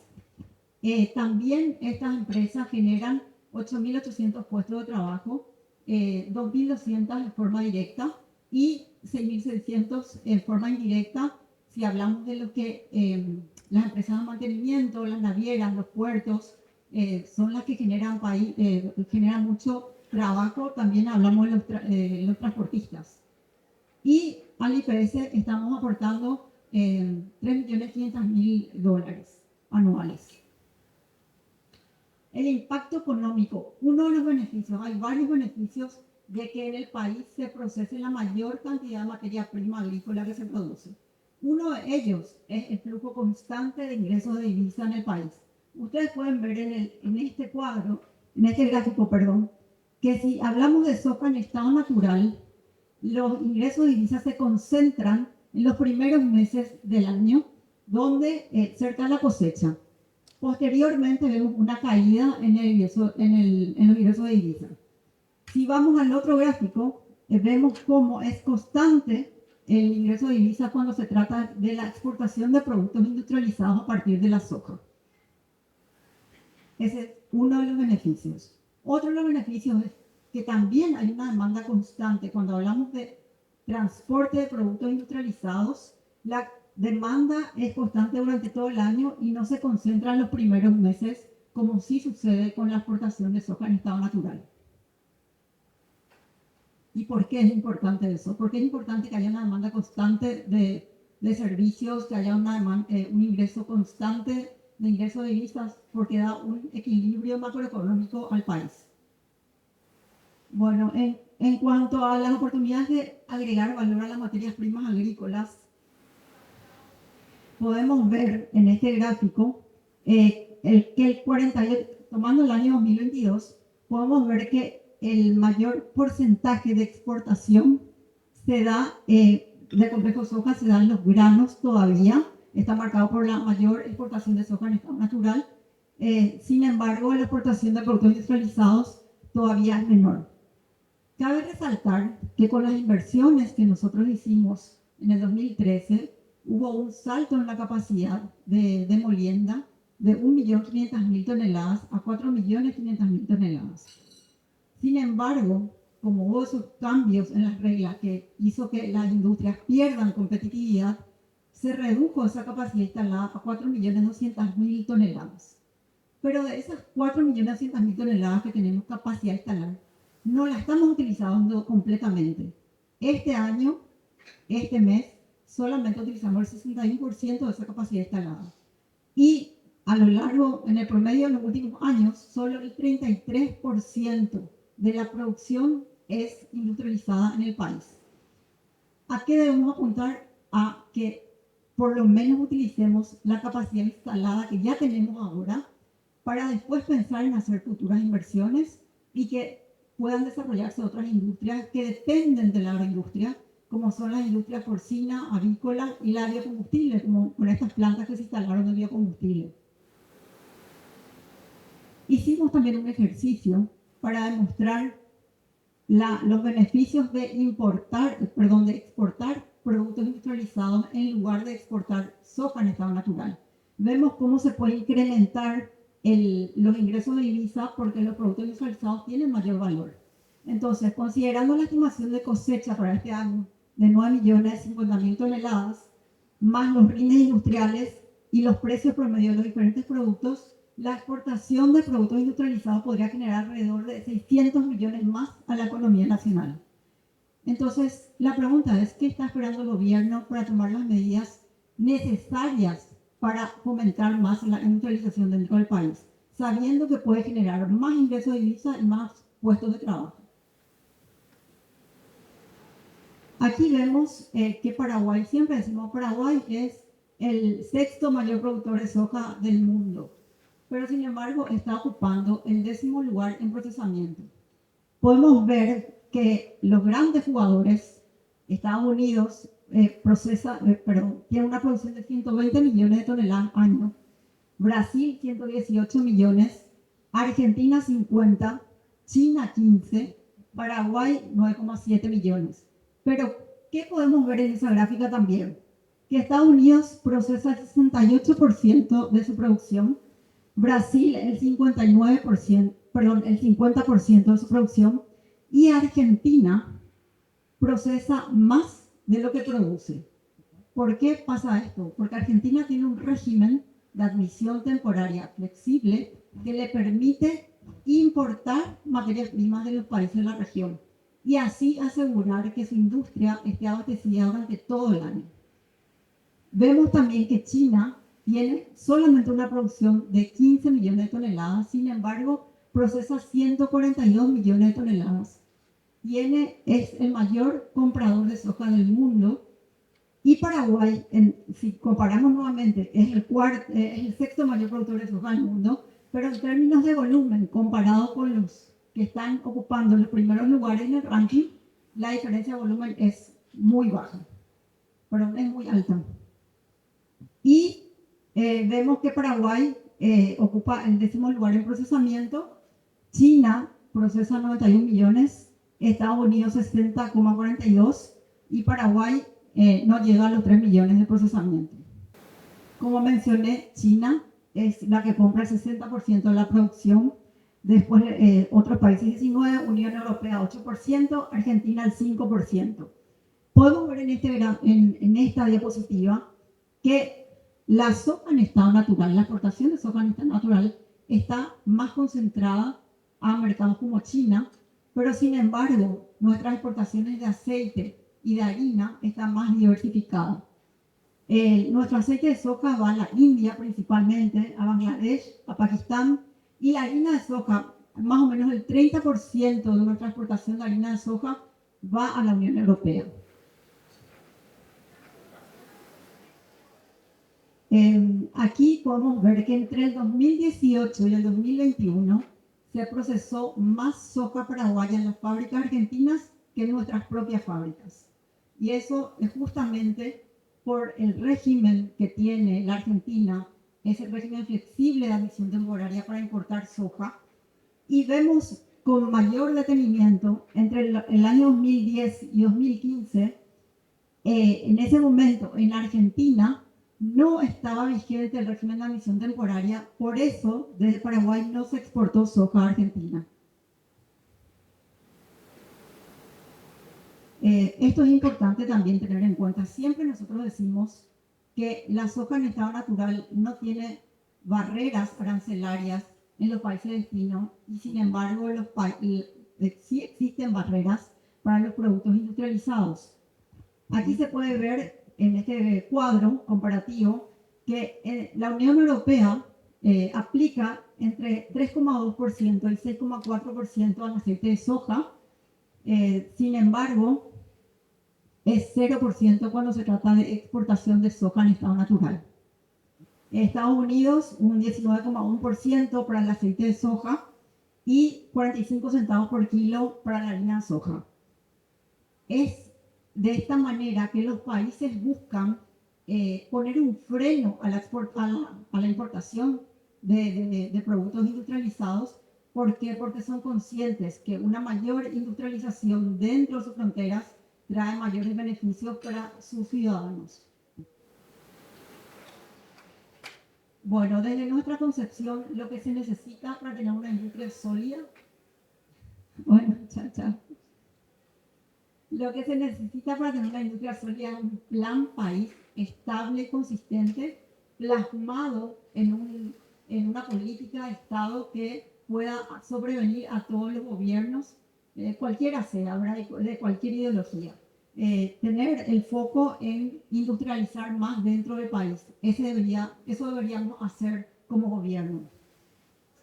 También estas empresas generan 8.800 puestos de trabajo, 2.200 de forma directa y 6.600 en forma indirecta, si hablamos de lo que las empresas de mantenimiento, las navieras, los puertos, son las que generan mucho trabajo. También hablamos de los transportistas. Y al IPS estamos aportando 3.500.000 dólares anuales. El impacto económico, uno de los beneficios, hay varios beneficios de que en el país se procese la mayor cantidad de materia prima agrícola que se produce. Uno de ellos es el flujo constante de ingresos de divisa en el país. Ustedes pueden ver en este gráfico, que si hablamos de soja en estado natural, los ingresos de divisa se concentran en los primeros meses del año, donde cerca de la cosecha. Posteriormente vemos una caída en los ingresos de divisa. Si vamos al otro gráfico, vemos cómo es constante el ingreso de divisa cuando se trata de la exportación de productos industrializados a partir de la soja. Ese es uno de los beneficios. Otro de los beneficios es que también hay una demanda constante. Cuando hablamos de transporte de productos industrializados, la demanda es constante durante todo el año y no se concentra en los primeros meses, como sí sucede con la exportación de soja en estado natural. ¿Y por qué es importante eso? Porque es importante que haya una demanda constante de servicios, que haya un ingreso constante de ingresos de divisas, porque da un equilibrio macroeconómico al país. Bueno, en cuanto a las oportunidades de agregar valor a las materias primas agrícolas, podemos ver en este gráfico que tomando el año 2022, podemos ver que el mayor porcentaje de exportación se da de complejo soja, se dan los granos todavía, está marcado por la mayor exportación de soja en estado natural. Sin embargo, la exportación de productos industrializados todavía es menor. Cabe resaltar que con las inversiones que nosotros hicimos en el 2013, hubo un salto en la capacidad de molienda de 1.500.000 toneladas a 4.500.000 toneladas. Sin embargo, como hubo esos cambios en las reglas que hizo que las industrias pierdan competitividad, se redujo esa capacidad instalada a 4.200.000 toneladas. Pero de esas 4.200.000 toneladas que tenemos capacidad instalada, no la estamos utilizando completamente. Este año, este mes, solamente utilizamos el 61% de esa capacidad instalada. Y a lo largo, en el promedio de los últimos años, solo el 33% de la producción es industrializada en el país. ¿A qué debemos apuntar? A que por lo menos utilicemos la capacidad instalada que ya tenemos ahora para después pensar en hacer futuras inversiones y que puedan desarrollarse otras industrias que dependen de la agroindustria, como son las industrias porcina, avícola y la biocombustible, como con estas plantas que se instalaron de biocombustible. Hicimos también un ejercicio para demostrar los beneficios de exportar productos industrializados en lugar de exportar soja en estado natural. Vemos cómo se puede incrementar los ingresos de divisa porque los productos industrializados tienen mayor valor. Entonces, considerando la estimación de cosecha para este año de 9.050.000 toneladas, más los rines industriales y los precios promedio de los diferentes productos, la exportación de productos industrializados podría generar alrededor de 600 millones más a la economía nacional. Entonces, la pregunta es, ¿qué está esperando el gobierno para tomar las medidas necesarias para fomentar más la industrialización dentro del país, sabiendo que puede generar más ingresos de divisa y más puestos de trabajo? Aquí vemos que Paraguay, siempre decimos Paraguay es el sexto mayor productor de soja del mundo, pero sin embargo está ocupando el 10º lugar en procesamiento. Podemos ver que los grandes jugadores, Estados Unidos, tiene una producción de 120 millones de toneladas al año, Brasil 118 millones, Argentina 50, China 15, Paraguay 9,7 millones. Pero, ¿qué podemos ver en esa gráfica también? Que Estados Unidos procesa el 68% de su producción, Brasil el 50% de su producción, y Argentina procesa más de lo que produce. ¿Por qué pasa esto? Porque Argentina tiene un régimen de admisión temporaria flexible que le permite importar materias primas de los países de la región y así asegurar que su industria esté abastecida durante todo el año. Vemos también que China tiene solamente una producción de 15 millones de toneladas, sin embargo, procesa 142 millones de toneladas. Es el mayor comprador de soja del mundo. Y Paraguay, si comparamos nuevamente, es el sexto mayor productor de soja del mundo, pero en términos de volumen, comparado con los que están ocupando los primeros lugares en el ranking, la diferencia de volumen es muy baja, perdón, es muy alta. Y vemos que Paraguay ocupa el 10º lugar en procesamiento, China procesa 91 millones, Estados Unidos 60,42 y Paraguay no llega a los 3 millones de procesamiento. Como mencioné, China es la que compra el 60% de la producción, después otros países 19%, Unión Europea 8%, Argentina el 5%. Podemos ver en esta diapositiva que la soja en estado natural, la exportación de soja en estado natural está más concentrada a mercados como China, pero sin embargo nuestras exportaciones de aceite y de harina están más diversificadas. Nuestro aceite de soja va a la India principalmente, a Bangladesh, a Pakistán, y la harina de soja, más o menos el 30% de nuestra exportación de harina de soja va a la Unión Europea. Aquí podemos ver que entre el 2018 y el 2021 se procesó más soja paraguaya en las fábricas argentinas que en nuestras propias fábricas. Y eso es justamente por el régimen que tiene la Argentina, ese régimen flexible de admisión temporaria para importar soja. Y vemos con mayor detenimiento entre el año 2010 y 2015, en ese momento en Argentina no estaba vigente el régimen de admisión temporaria, por eso desde Paraguay no se exportó soja a Argentina. Esto es importante también tener en cuenta. Siempre nosotros decimos que la soja en estado natural no tiene barreras arancelarias en los países destinos y sin embargo sí existen barreras para los productos industrializados. Aquí se puede ver en este cuadro comparativo que la Unión Europea aplica entre 3,2% y 6,4% al aceite de soja. Sin embargo, es 0% cuando se trata de exportación de soja en estado natural. Estados Unidos, un 19,1% para el aceite de soja y 45 centavos por kilo para la harina de soja. Es de esta manera que los países buscan poner un freno a la importación de productos industrializados. ¿Por qué? Porque son conscientes que una mayor industrialización dentro de sus fronteras trae mayores beneficios para sus ciudadanos. Bueno, desde nuestra concepción, lo que se necesita para tener una industria sólida, lo que se necesita para tener una industria sólida es un plan país estable, consistente, plasmado en una política de Estado que pueda sobrevenir a todos los gobiernos, cualquiera sea, ¿verdad? De cualquier ideología. Tener el foco en industrializar más dentro del país. Eso deberíamos hacer como gobierno.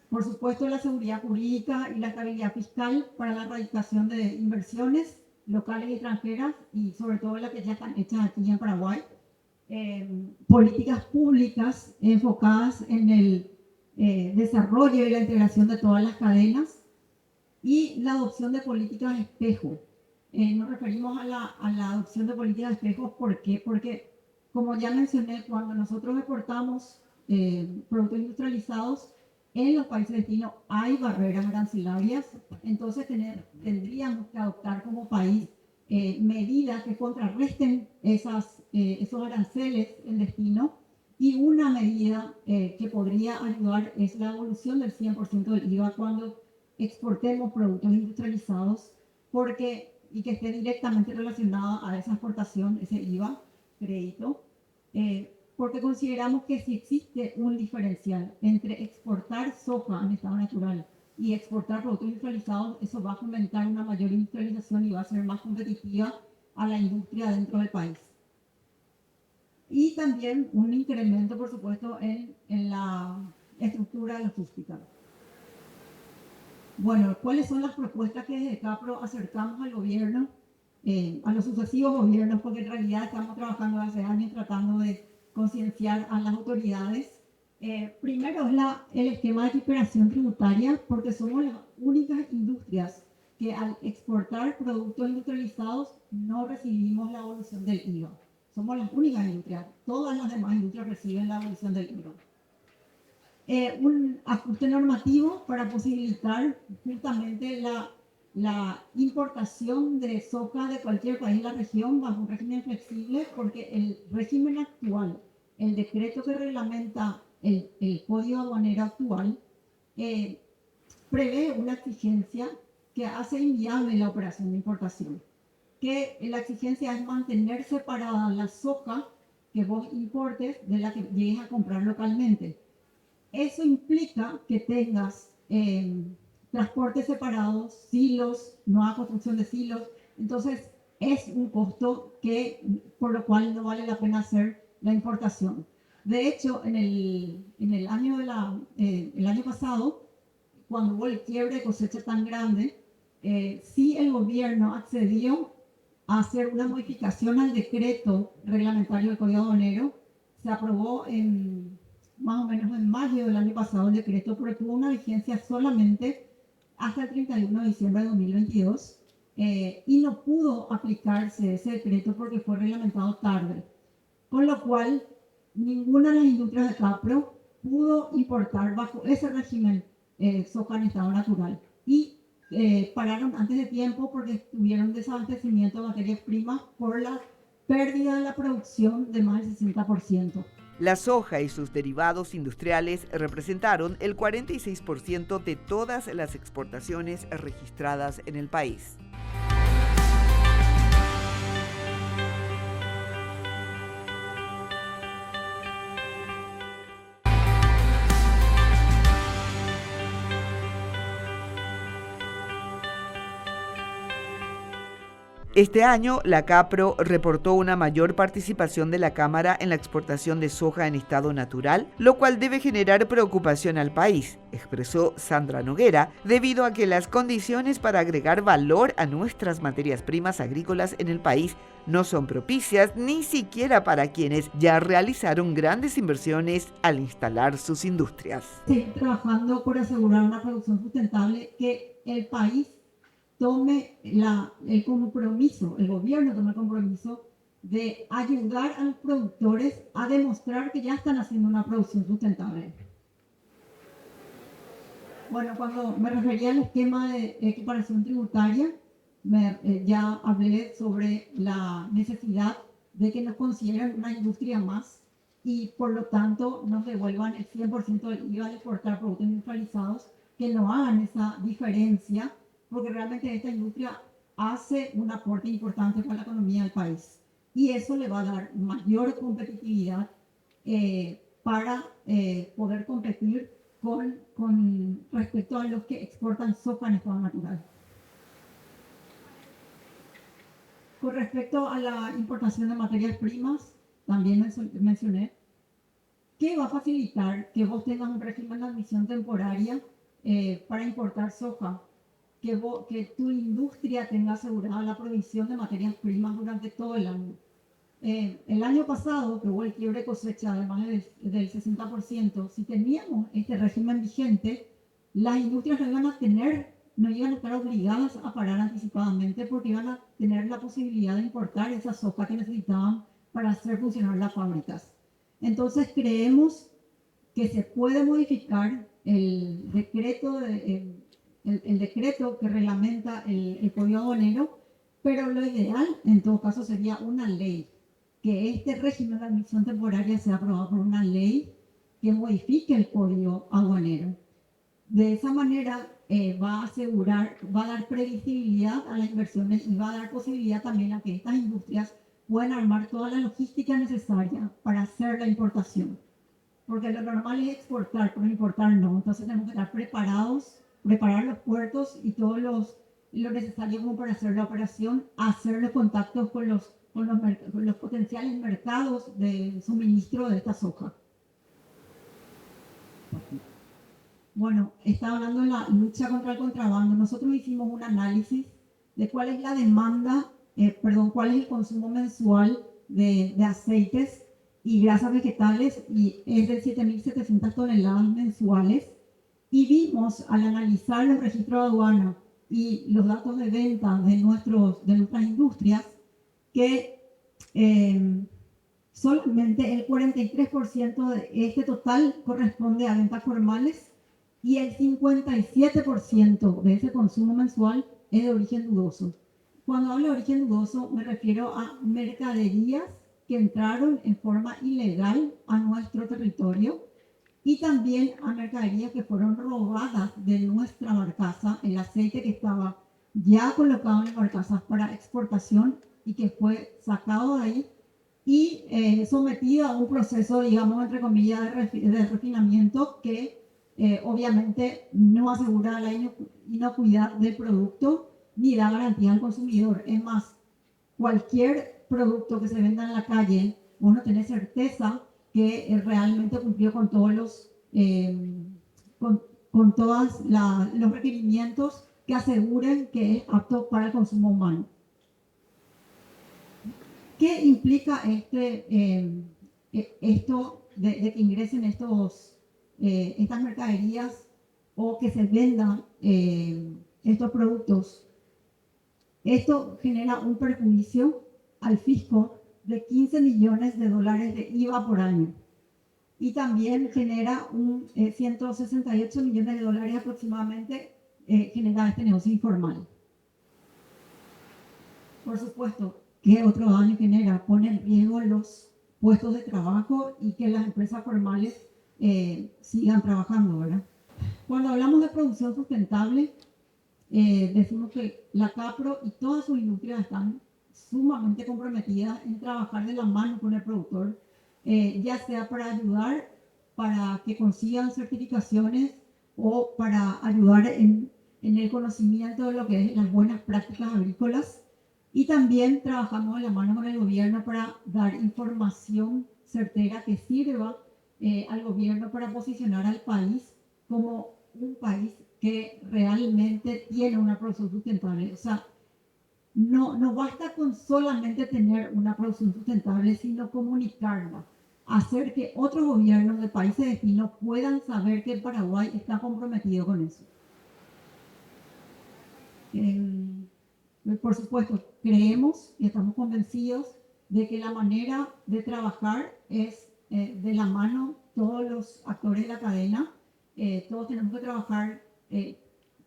Por supuesto, la seguridad jurídica y la estabilidad fiscal para la erradicación de inversiones locales y extranjeras, y sobre todo las que ya están hechas aquí en Paraguay. Políticas públicas enfocadas en el desarrollo y la integración de todas las cadenas, y la adopción de políticas de espejo. Nos referimos a la adopción de políticas de espejo, ¿por qué? Porque, como ya mencioné, cuando nosotros exportamos productos industrializados, en los países destino hay barreras arancelarias, entonces tendríamos que adoptar como país medidas que contrarresten esos aranceles en destino, y una medida que podría ayudar es la evolución del 100% del IVA cuando exportemos productos industrializados, y que esté directamente relacionada a esa exportación, ese IVA, crédito, porque consideramos que si existe un diferencial entre exportar soja en estado natural y exportar productos industrializados, eso va a fomentar una mayor industrialización y va a ser más competitiva a la industria dentro del país. Y también un incremento, por supuesto, en la estructura logística. Bueno, ¿cuáles son las propuestas que desde CAPRO acercamos al gobierno, a los sucesivos gobiernos? Porque en realidad estamos trabajando hace años tratando de concienciar a las autoridades. Primero es el esquema de equiparación tributaria, porque somos las únicas industrias que al exportar productos industrializados no recibimos la evolución del IVA. Somos las únicas industrias. Todas las demás industrias reciben la evolución del IVA. Un ajuste normativo para posibilitar justamente la importación de soja de cualquier país de la región bajo un régimen flexible, porque el régimen actual, el decreto que reglamenta el código aduanero actual, prevé una exigencia que hace inviable la operación de importación, que la exigencia es mantener separada la soja que vos importes de la que llegues a comprar localmente. Eso implica que tengas transportes separados, silos, nueva construcción de silos. Entonces, es un costo por lo cual no vale la pena hacer la importación. De hecho, en el año pasado, cuando hubo el quiebre de cosecha tan grande, sí el gobierno accedió a hacer una modificación al decreto reglamentario del Código Aduanero. Se aprobó más o menos en mayo del año pasado el decreto, pero tuvo una vigencia solamente hasta el 31 de diciembre de 2022 y no pudo aplicarse ese decreto porque fue reglamentado tarde. Con lo cual, ninguna de las industrias de CAPRO pudo importar bajo ese régimen soja en estado natural. Y pararon antes de tiempo porque tuvieron desabastecimiento de materias primas por la pérdida de la producción de más del 60%. La soja y sus derivados industriales representaron el 46% de todas las exportaciones registradas en el país. Este año, la CAPRO reportó una mayor participación de la Cámara en la exportación de soja en estado natural, lo cual debe generar preocupación al país, expresó Sandra Noguera, debido a que las condiciones para agregar valor a nuestras materias primas agrícolas en el país no son propicias ni siquiera para quienes ya realizaron grandes inversiones al instalar sus industrias. Seguir trabajando por asegurar una producción sustentable, que el país tome el compromiso, el gobierno tome el compromiso de ayudar a los productores a demostrar que ya están haciendo una producción sustentable. Bueno, cuando me refería al esquema de equiparación tributaria, ya hablé sobre la necesidad de que nos consideren una industria más y por lo tanto nos devuelvan el 100% del IVA al exportar productos industrializados, que no hagan esa diferencia, porque realmente esta industria hace un aporte importante para la economía del país y eso le va a dar mayor competitividad para poder competir con respecto a los que exportan soja en estado natural. Con respecto a la importación de materias primas, también mencioné que va a facilitar que vos tengas un régimen de admisión temporaria para importar soja, que tu industria tenga asegurada la provisión de materias primas durante todo el año. El año pasado, que hubo el quiebre cosecha de más del 60%, si teníamos este régimen vigente, las industrias no iban a estar obligadas a parar anticipadamente porque iban a tener la posibilidad de importar esa soja que necesitaban para hacer funcionar las fábricas. Entonces creemos que se puede modificar el decreto que reglamenta el código aduanero, pero lo ideal en todo caso sería una ley, que este régimen de admisión temporaria sea aprobado por una ley que modifique el código aduanero. De esa manera va a dar previsibilidad a las inversiones y va a dar posibilidad también a que estas industrias puedan armar toda la logística necesaria para hacer la importación. Porque lo normal es exportar, pero importar no. Entonces tenemos que estar preparados, preparar los puertos y todo lo necesario como para hacer la operación, hacer los contactos con los potenciales mercados de suministro de esta soja. Bueno, estaba hablando de la lucha contra el contrabando. Nosotros hicimos un análisis de cuál es la demanda, cuál es el consumo mensual de aceites y grasas vegetales, y es de 7.700 toneladas mensuales. Y vimos, al analizar los registros de aduana y los datos de venta de nuestras industrias, que solamente el 43% de este total corresponde a ventas formales y el 57% de ese consumo mensual es de origen dudoso. Cuando hablo de origen dudoso me refiero a mercaderías que entraron en forma ilegal a nuestro territorio y también a mercaderías que fueron robadas de nuestra barcaza, el aceite que estaba ya colocado en barcazas para exportación y que fue sacado de ahí y sometido a un proceso, digamos, entre comillas, de refinamiento que obviamente no asegura la inocuidad del producto ni da garantía al consumidor. Es más, cualquier producto que se venda en la calle, uno tiene certeza que realmente cumplió con todos con todos los requerimientos que aseguren que es apto para el consumo humano. ¿Qué implica esto de que ingresen estas mercaderías o que se vendan estos productos? Esto genera un perjuicio al fisco de 15 millones de dólares de IVA por año y también genera 168 millones de dólares aproximadamente genera este negocio informal. Por supuesto, ¿qué otro daño genera? Pone en riesgo los puestos de trabajo y que las empresas formales sigan trabajando, ¿verdad? Cuando hablamos de producción sustentable, decimos que la CAPRO y todas sus industrias están sumamente comprometidas en trabajar de la mano con el productor, ya sea para ayudar para que consigan certificaciones o para ayudar en el conocimiento de lo que es las buenas prácticas agrícolas. Y también trabajamos de la mano con el gobierno para dar información certera que sirva al gobierno para posicionar al país como un país que realmente tiene una producción sustentable. O sea, no basta con solamente tener una producción sustentable, sino comunicarla, hacer que otros gobiernos de países vecinos puedan saber que Paraguay está comprometido con eso. Por supuesto, creemos y estamos convencidos de que la manera de trabajar es de la mano todos los actores de la cadena. Todos tenemos que trabajar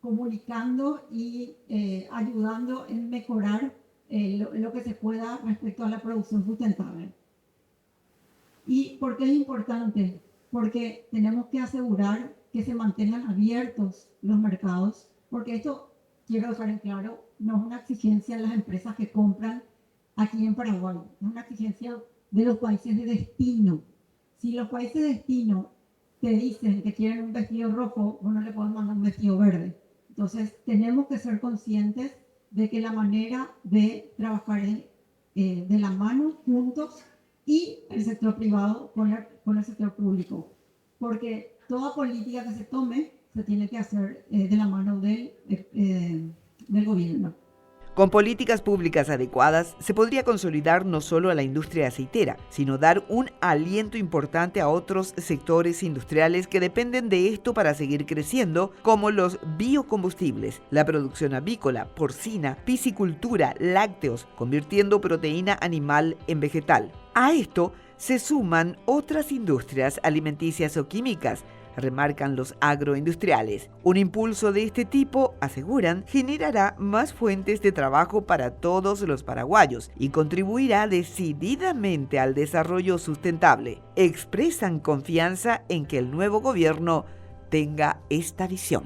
comunicando y ayudando en mejorar lo que se pueda respecto a la producción sustentable. ¿Y por qué es importante? Porque tenemos que asegurar que se mantengan abiertos los mercados, porque esto, quiero dejar en claro, no es una exigencia de las empresas que compran aquí en Paraguay, es una exigencia de los países de destino. Si los países de destino te dicen que quieren un vestido rojo, vos no le podés mandar un vestido verde. Entonces, tenemos que ser conscientes de que la manera de trabajar es de la mano, juntos, y el sector privado con el sector público. Porque toda política que se tome se tiene que hacer de la mano del gobierno. Con políticas públicas adecuadas se podría consolidar no solo a la industria aceitera, sino dar un aliento importante a otros sectores industriales que dependen de esto para seguir creciendo, como los biocombustibles, la producción avícola, porcina, piscicultura, lácteos, convirtiendo proteína animal en vegetal. A esto se suman otras industrias alimenticias o químicas, remarcan los agroindustriales. Un impulso de este tipo, aseguran, generará más fuentes de trabajo para todos los paraguayos y contribuirá decididamente al desarrollo sustentable. Expresan confianza en que el nuevo gobierno tenga esta visión.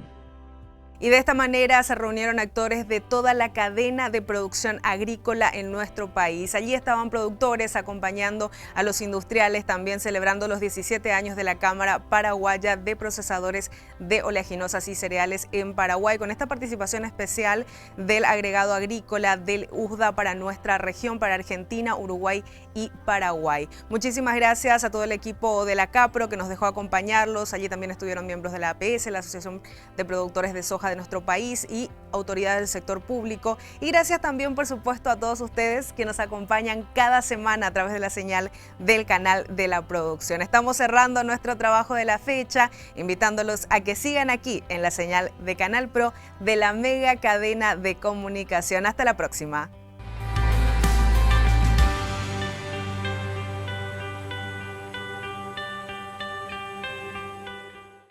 Y de esta manera se reunieron actores de toda la cadena de producción agrícola en nuestro país. Allí estaban productores acompañando a los industriales, también celebrando los 17 años de la Cámara Paraguaya de Procesadores de Oleaginosas y Cereales en Paraguay, con esta participación especial del agregado agrícola del USDA para nuestra región, para Argentina, Uruguay y Paraguay. Muchísimas gracias a todo el equipo de la CAPRO que nos dejó acompañarlos. Allí también estuvieron miembros de la APS, la Asociación de Productores de Soja de nuestro país, y autoridades del sector público. Y gracias también, por supuesto, a todos ustedes que nos acompañan cada semana a través de la señal del canal de la producción. Estamos cerrando nuestro trabajo de la fecha, invitándolos a que sigan aquí en la señal de Canal Pro de la mega cadena de comunicación. Hasta la próxima.